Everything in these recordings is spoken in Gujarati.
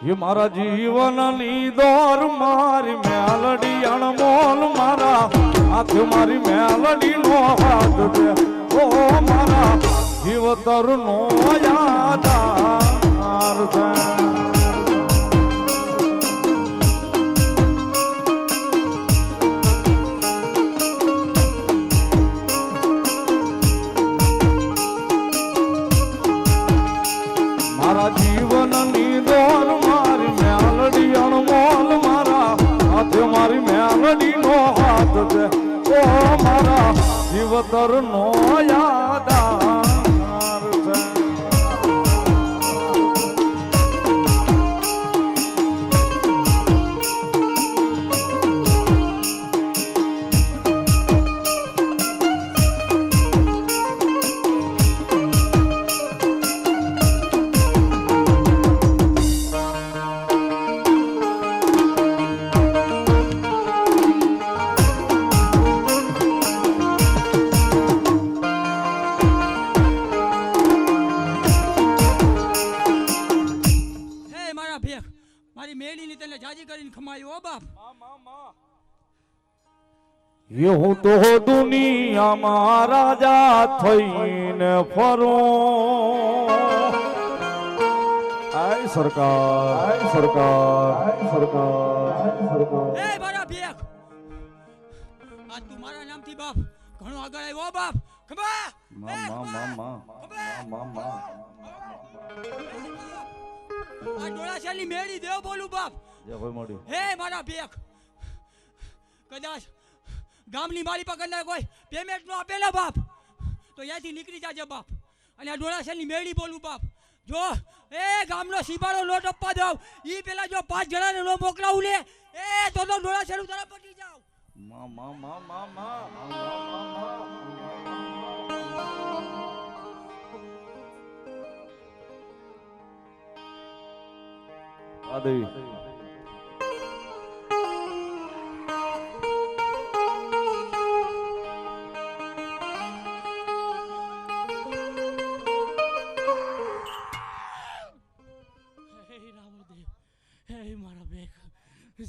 ये मारा जीवन लीदोर मारी मेलडी अनमोल मारा हाथ मारी मेलडी नो हाथ दे ओ मारा जीव तर नो यादार दे मारा जीवन लीदोर मारी मेलडी नो हाथ दे ओ मारा जीवतर नो यादार दे ये हूँ तो दुनिया में राजा थईने फरो आय सरकार आय सरकार आय सरकार आय सरकार ए बड़ा बेक आज तुम्हारा नाम थी बाप घणो આગળ આવ્યો બાપ ખબા મામા આ ડોળાશાની મેળી દેવ બોલું બાપ જે હોય મોડી હે મારા બેક કદાચ ગામની મારી પકડના કોઈ પેમેન્ટ નો આપેલા બાપ તો યાથી નીકળી જાજે બાપ અને આ ડોળાશાની મેળી બોલું બાપ જો એ ગામનો સીમાડો લોટ આપવા દઉં ઈ પેલા જો 5 જણાને નો મોકલાવું લે એ તો ડોળાશાનું તરફ પટી જાવ આદેવી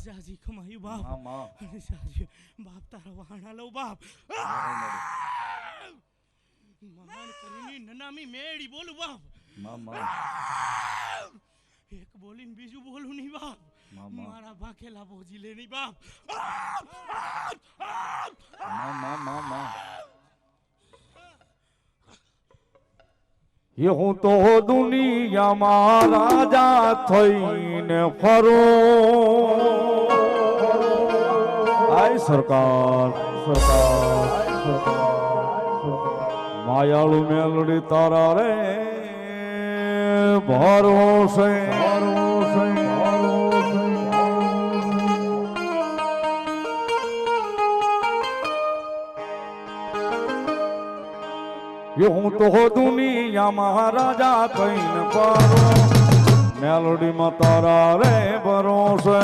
જાજી કમાયું બાપ મામા જાજી બાપ તારા વાહણા લો બાપ મહાન કરીને નનામી મેડી બોલું બાપ મામા એક બોલીને બીજું બોલું નહીં બાપ મારા ભાખેલા ભોજી લે નહીં બાપ મામા ये हूँ तो दुनिया में राजा थईने फरो आय सरकार सरकार मायालू मेलडी तारा रे भरोसे भरोसे ये हूँ तो दुनिया महाराजा कहीं पारो मेलोडी में तारा रे भरोसे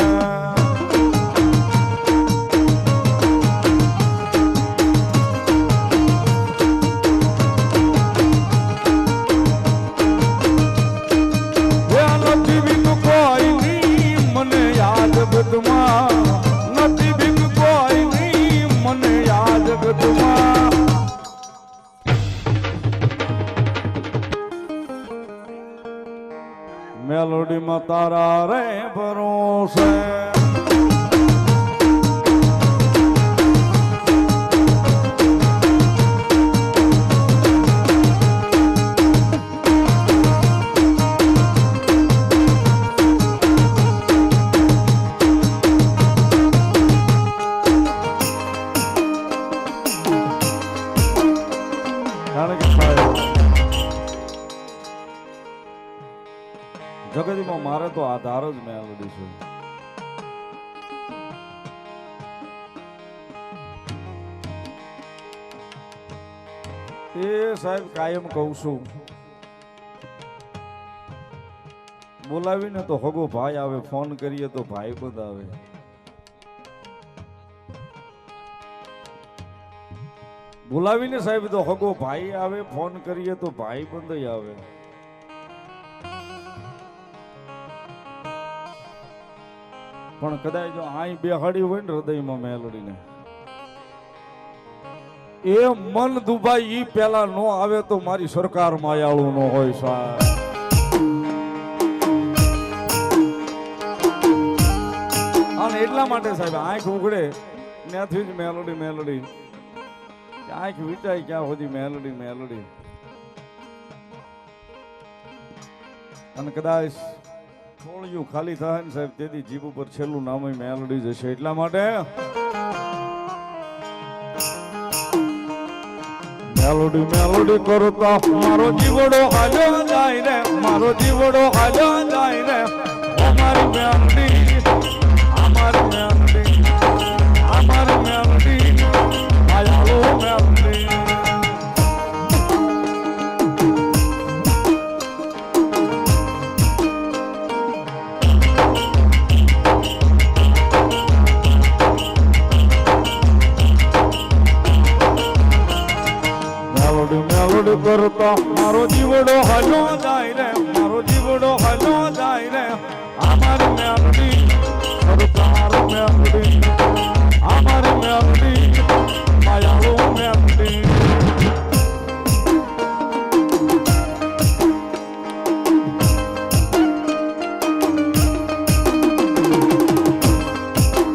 નથી બીક કોઈ નહીં મને યાદ ગતમાં નથી બીક કોઈ નહીં મને યાદ ગતમાં मेलोडी में तारा रे भरोसे જગતમાં મારે તો આધાર જ મેલડી છે એ સાહેબ કાયમ કહું છું બોલાવીને તો હગો ભાઈ આવે ફોન કરીએ તો ભાઈ બંધ આવે બોલાવીને સાહેબ તો હગો ભાઈ આવે ફોન કરીએ તો ભાઈ બંધ આવે પણ કદાચ જો આઈ બેહાડી હોય ને હૃદયમાં મેલડીને એ મન દુભાઈ ઈ પેલા નો આવે તો મારી સરકાર માયાળું નો હોય સાહેબ. અને એટલા માટે સાહેબ આંખ ઉઘડે ત્યાંથી જ મેલોડી મેલોડી આંખ વિચાય ક્યાં સુધી મેલોડી મેલોડી. અને કદાચ થોડું ખાલી થાય ને સાહેબ તેથી જીભ ઉપર છેલ્લું નામ મેલોડી જશે. એટલા માટે મેલોડી મેલોડી કરતા મારો જીવડો હાલ્યો જાય ને, મારો જીવડો હાલ્યો જાય ને. અમારી મેલોડી અમારી મેલોડી અમારી મેલોડી આયાલો મેલોડી. મેલોડી કરતા મારો જીવડો હાલ્યો જાય રે, મારો જીવડો હાલ્યો